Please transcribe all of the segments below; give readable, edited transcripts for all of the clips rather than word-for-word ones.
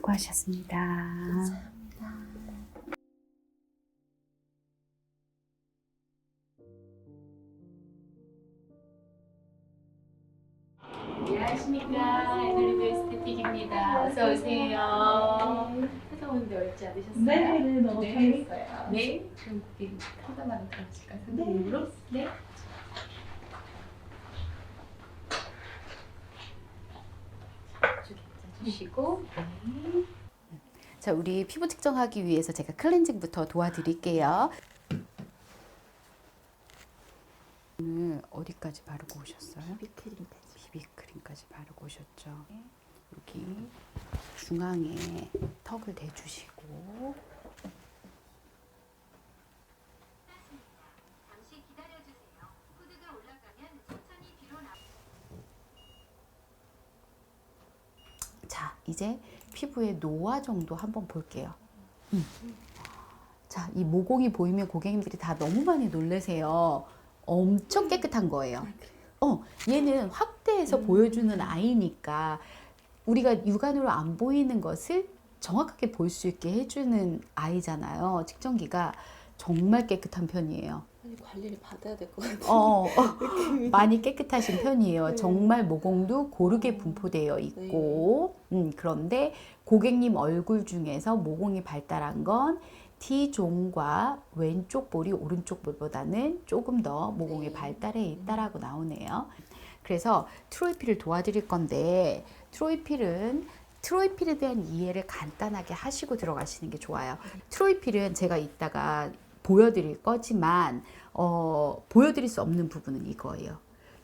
수고하셨습니다. 감사합니다. 안녕하십니까. 에너리드 에스테틱입니다. 어서 오세요. 찾아오는데 어렵지 않으셨어요? 네, 너무 편했어요. 네. 그럼 고객님 상담하는 들어주실까요? 선생님으로? 네. 쭉 앉아주시고. 네. 자, 우리 피부 측정하기 위해서 제가 클렌징부터 도와드릴게요. 오늘 어디까지 바르고 오셨어요? 비비크림까지 바르고 오셨죠. 여기 중앙에 턱을 대주시고 잠시 기다려주세요. 후드가 올라가면 천천히 뒤로 자, 이제 피부의 노화 정도 한번 볼게요. 자, 이 모공이 보이면 고객님들이 다 너무 많이 놀라세요. 엄청 깨끗한 거예요. 얘는 확대해서 보여주는 아이니까 우리가 육안으로 안 보이는 것을 정확하게 볼 수 있게 해주는 아이잖아요. 측정기가 정말 깨끗한 편이에요. 빨리 관리를 받아야 될 것 같아요. 많이 깨끗하신 편이에요. 네. 정말 모공도 고르게 분포되어 있고, 그런데 고객님 얼굴 중에서 모공이 발달한 건 T존과 왼쪽 볼이 오른쪽 볼보다는 조금 더 모공이 발달해 있다라고 나오네요. 그래서 트로이필을 도와드릴 건데, 트로이필에 대한 이해를 간단하게 하시고 들어가시는 게 좋아요. 트로이필은 제가 이따가 보여드릴 거지만 보여드릴 수 없는 부분은 이거예요.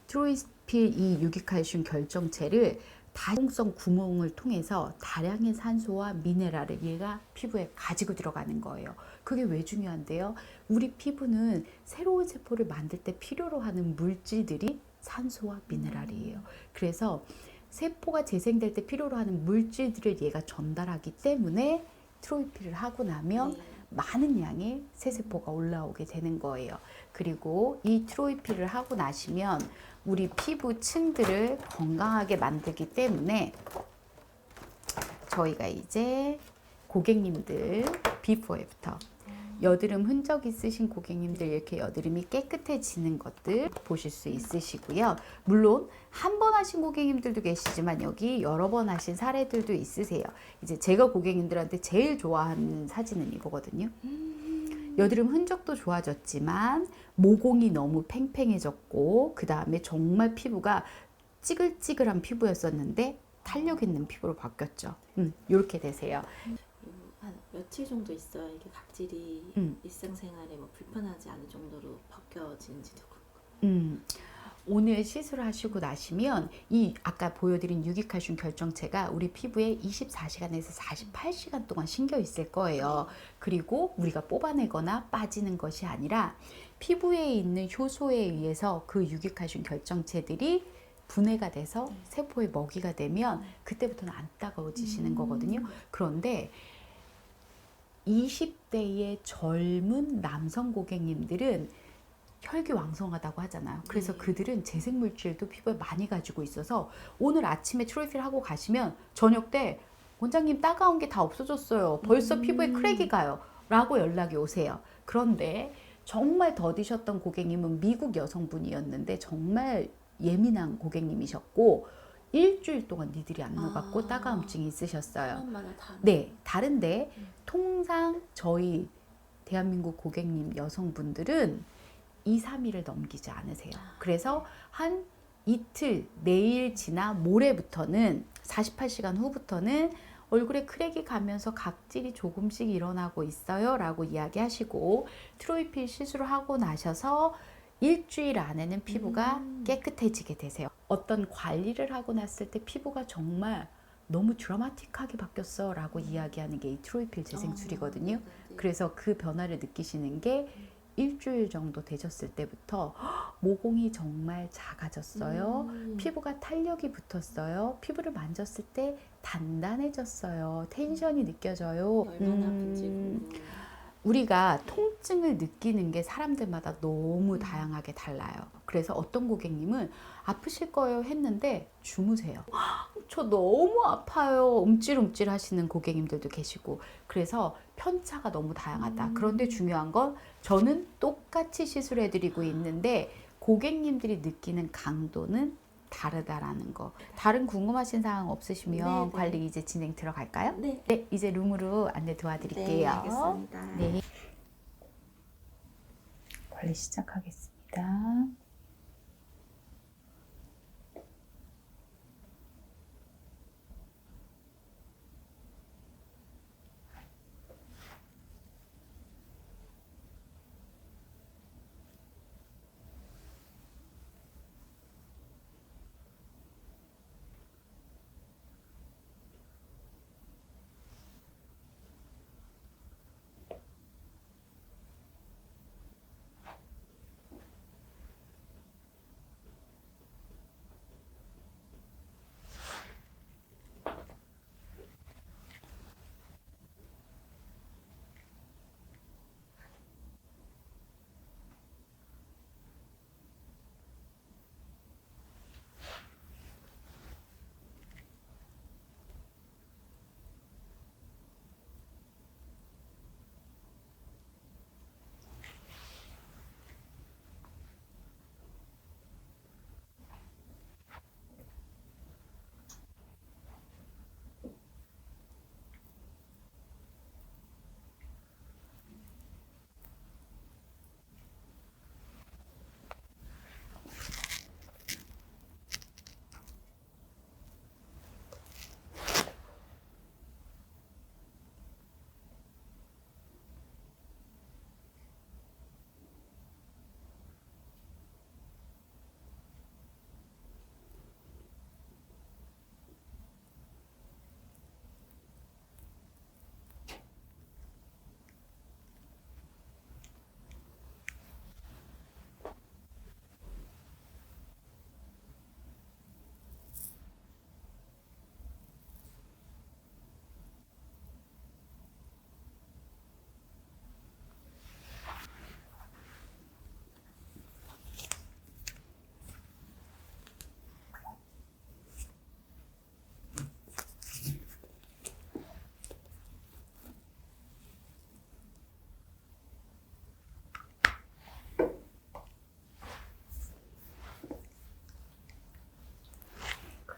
트로이필 이 유기칼슘 결정체를 다용성 구멍을 통해서 다량의 산소와 미네랄을 얘가 피부에 가지고 들어가는 거예요. 그게 왜 중요한데요? 우리 피부는 새로운 세포를 만들 때 필요로 하는 물질들이 산소와 미네랄이에요. 그래서 세포가 재생될 때 필요로 하는 물질들을 얘가 전달하기 때문에 트로이필을 하고 나면 많은 양의 새 세포가 올라오게 되는 거예요. 그리고 이 트로이필을 하고 나시면 우리 피부 층들을 건강하게 만들기 때문에 저희가 이제 고객님들 비포에부터 여드름 흔적 있으신 고객님들 이렇게 여드름이 깨끗해지는 것들 보실 수 있으시고요. 물론 한 번 하신 고객님들도 계시지만 여기 여러 번 하신 사례들도 있으세요. 이제 제가 고객님들한테 제일 좋아하는 사진은 이거거든요. 여드름 흔적도 좋아졌지만 모공이 너무 팽팽해졌고 그 다음에 정말 피부가 찌글찌글한 피부였었는데 탄력 있는 피부로 바뀌었죠. 이렇게 되세요. 한 며칠 정도 있어야 이게 각질이 일상생활에 뭐 불편하지 않을 정도로 벗겨지는지도 궁금해요. 오늘 시술하시고 나시면 이 아까 보여드린 유기칼슘 결정체가 우리 피부에 24시간에서 48시간 동안 신겨 있을 거예요. 그리고 우리가 뽑아내거나 빠지는 것이 아니라 피부에 있는 효소에 의해서 그 유기칼슘 결정체들이 분해가 돼서 세포의 먹이가 되면 그때부터는 안 따가워지시는 거거든요. 그런데 20대의 젊은 남성 고객님들은 혈기왕성하다고 하잖아요. 그래서 그들은 재생물질도 피부에 많이 가지고 있어서 오늘 아침에 트로이필 하고 가시면 저녁 때 원장님 따가운 게 다 없어졌어요. 벌써 피부에 크랙이 가요. 라고 연락이 오세요. 그런데 정말 더디셨던 고객님은 미국 여성분이었는데 정말 예민한 고객님이셨고 일주일 동안 니들이 안 녹았고 따가움증이 있으셨어요. 사람마다 다른. 네, 다른데 통상 저희 대한민국 고객님 여성분들은 2, 3일을 넘기지 않으세요. 그래서 한 이틀, 내일 지나 모레부터는 48시간 후부터는 얼굴에 크랙이 가면서 각질이 조금씩 일어나고 있어요 라고 이야기하시고 트로이필 시술을 하고 나셔서 일주일 안에는 피부가 깨끗해지게 되세요. 어떤 관리를 하고 났을 때 피부가 정말 너무 드라마틱하게 바뀌었어 라고 이야기하는 게 이 트로이필 재생술이거든요. 그래서 그 변화를 느끼시는 게 일주일 정도 되셨을 때부터 모공이 정말 작아졌어요. 피부가 탄력이 붙었어요. 피부를 만졌을 때 단단해졌어요. 텐션이 느껴져요. 얼마나 아픈지 궁금해요. 우리가 통증을 느끼는 게 사람들마다 너무 다양하게 달라요. 그래서 어떤 고객님은 아프실 거예요 했는데 주무세요. 저 너무 아파요. 움찔움찔 하시는 고객님들도 계시고, 그래서 편차가 너무 다양하다. 그런데 중요한 건 저는 똑같이 시술해드리고 있는데 고객님들이 느끼는 강도는 다르다라는 거. 다른 궁금하신 사항 없으시면 네. 관리 이제 진행 들어갈까요? 네. 네, 이제 룸으로 안내 네, 도와드릴게요. 알겠습니다. 네. 관리 시작하겠습니다.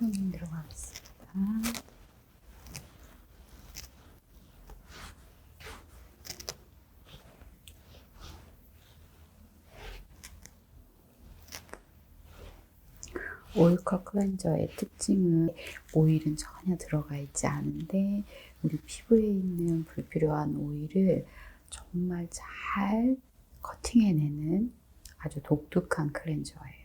크림 들어가겠습니다. 오일컷 클렌저의 특징은 오일은 전혀 들어가 있지 않은데 우리 피부에 있는 불필요한 오일을 정말 잘 커팅해내는 아주 독특한 클렌저예요.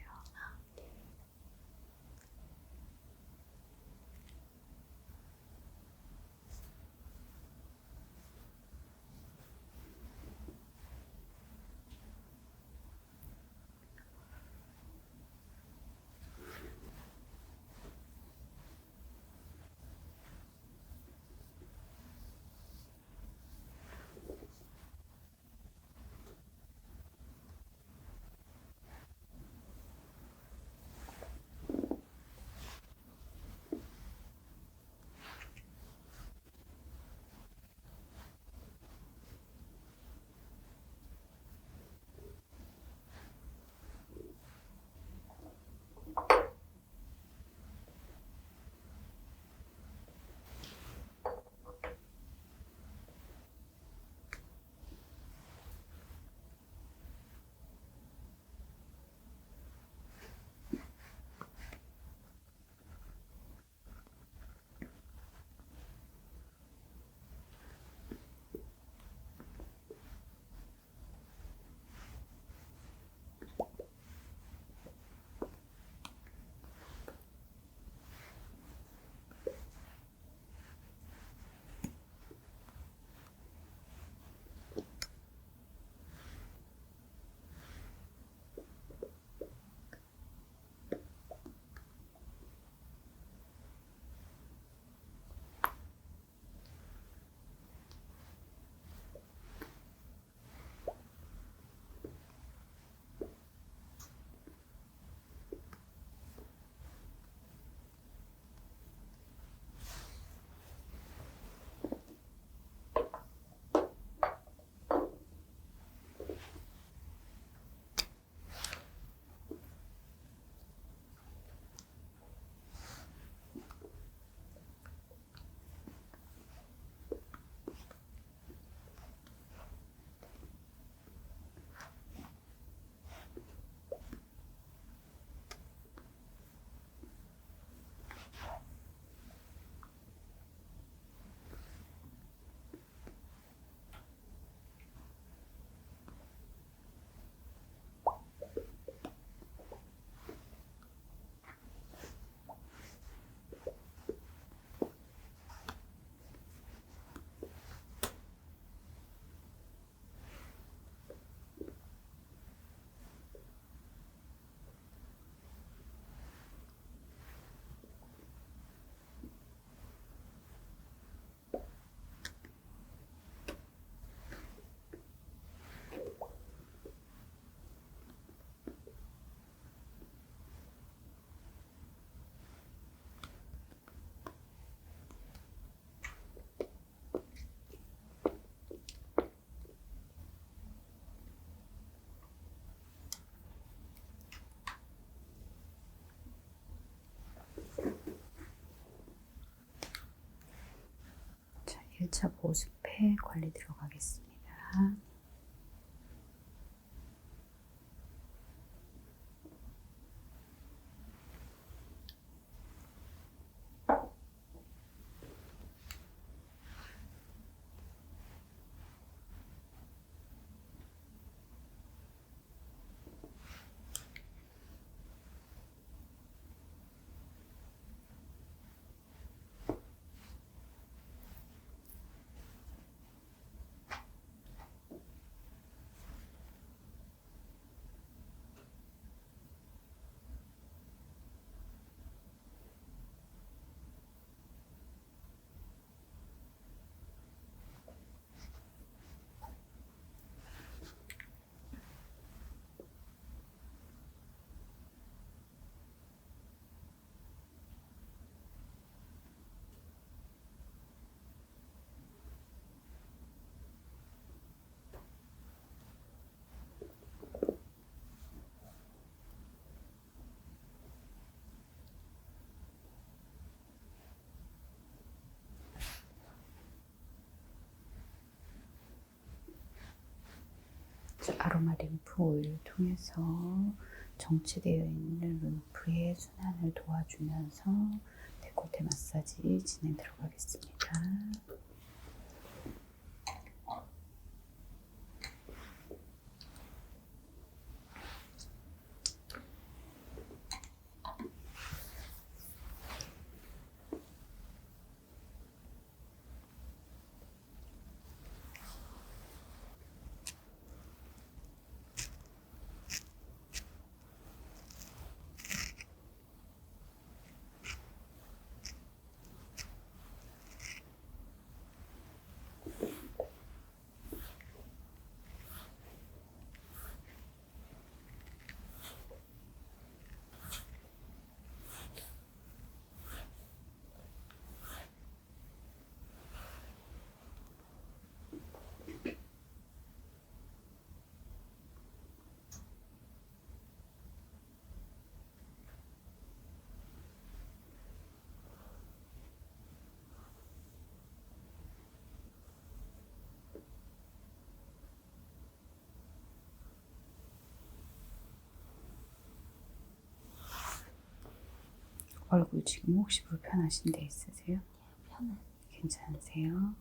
1차 보습에 관리 들어가겠습니다. 아로마 림프 오일을 통해서 정체되어 있는 림프의 순환을 도와주면서 데콜테 마사지 진행 들어가겠습니다. 얼굴 지금 혹시 불편하신 데 있으세요? 편해. 괜찮으세요?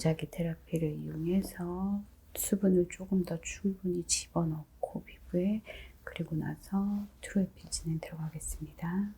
보자기 테라피를 이용해서 수분을 조금 더 충분히 집어넣고 피부에, 그리고 나서 트루에피 진행 들어가겠습니다.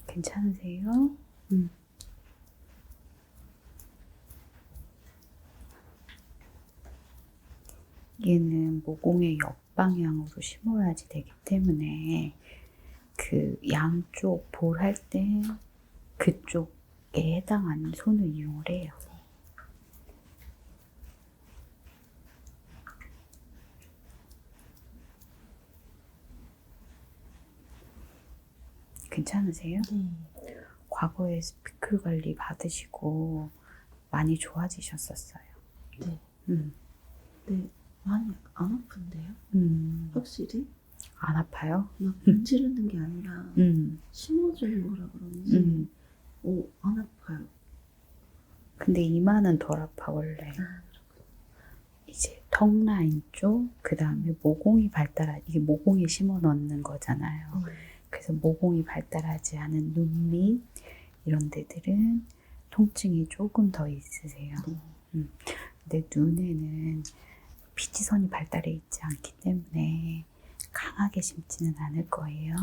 괜찮으세요? 얘는 모공의 옆방향으로 심어야지 되기 때문에 그 양쪽 볼 할 때 그쪽에 해당하는 손을 이용을 해요. 괜찮으세요? 네. 과거에 스피클 관리 받으시고 많이 좋아지셨었어요. 네. 네. 많이 안 아픈데요? 확실히? 안 아파요? 막 문지르는 게 아니라 심어주는 거라 그런지 안 아파요. 근데 이마는 덜 아파 원래. 이제 턱 라인 쪽, 그 다음에 모공이 이게 모공에 심어 넣는 거잖아요. 그래서 모공이 발달하지 않은 눈 밑 이런 데들은 통증이 조금 더 있으세요. 근데 눈에는 피지선이 발달해 있지 않기 때문에 강하게 심지는 않을 거예요.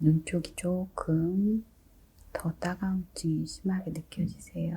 눈 쪽이 조금 더 따가움증이 심하게 느껴지세요.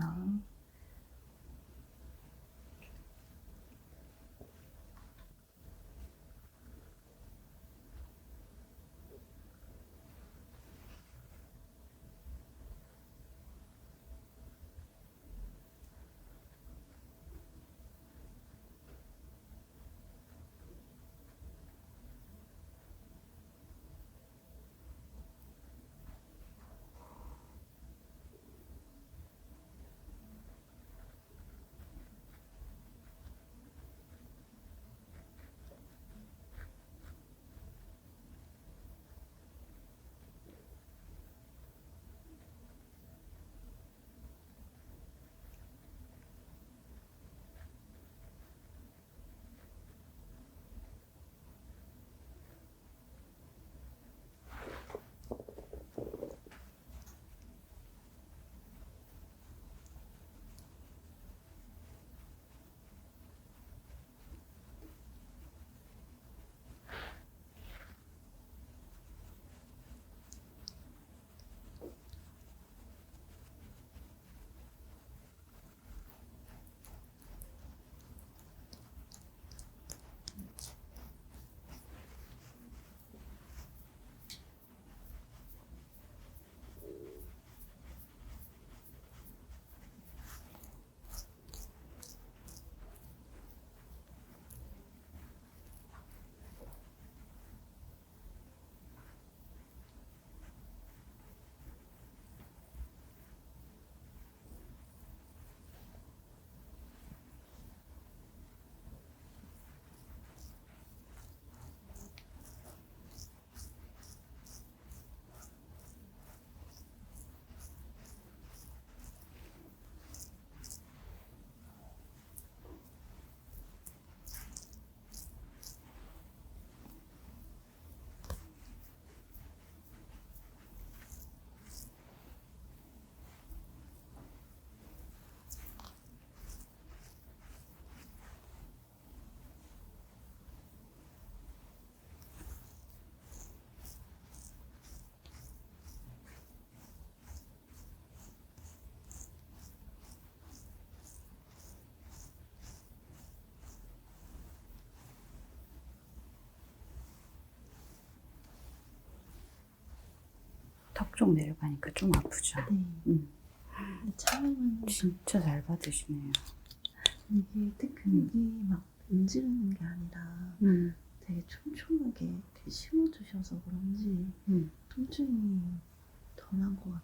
턱 쪽 내려가니까 좀 아프죠? 네. 근데 처음에는 진짜 잘 받으시네요. 이게 테크닉이 막 움직이는 게 아니라 되게 촘촘하게 이렇게 심어주셔서 그런지 통증이 덜한 것 같아요.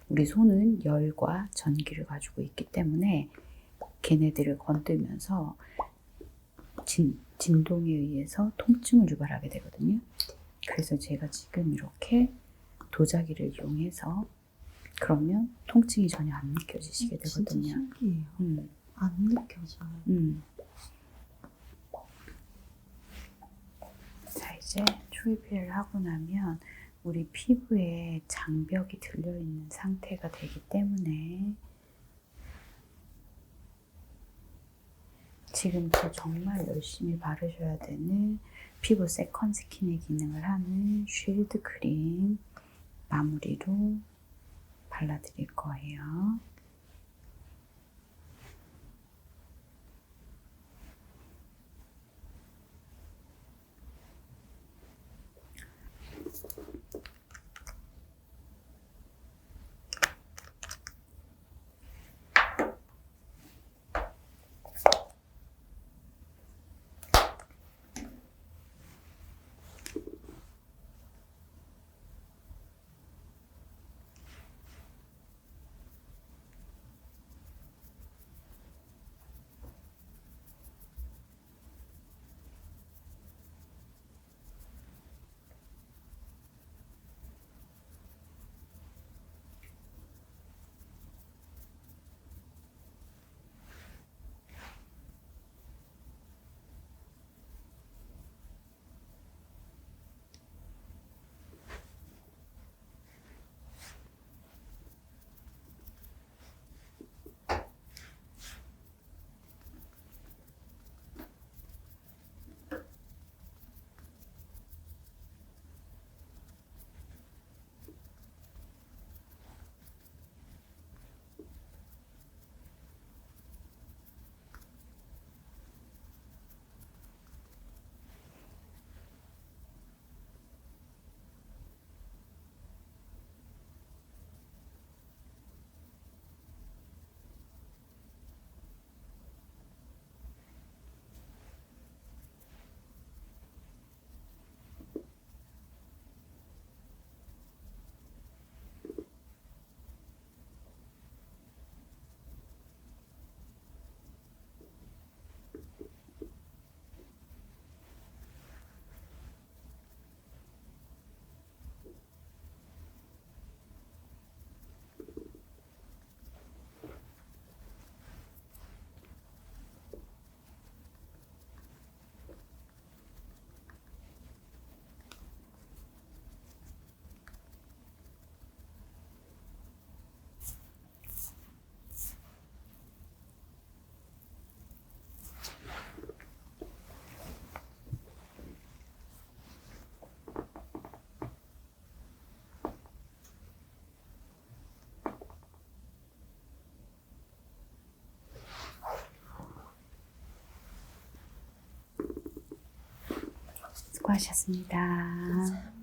우리 손은 열과 전기를 가지고 있기 때문에 걔네들을 건들면서 진동에 의해서 통증을 유발하게 되거든요. 그래서 제가 지금 이렇게 도자기를 이용해서 그러면 통증이 전혀 안 느껴지시게 되거든요. 진짜 신기해요. 안 느껴져요. 자, 이제 초이피를 하고 나면 우리 피부에 장벽이 들려있는 상태가 되기 때문에 지금부터 정말 열심히 바르셔야 되는 피부 세컨 스킨의 기능을 하는 쉴드 크림 마무리로 발라드릴 거예요. 수고하셨습니다. 감사합니다.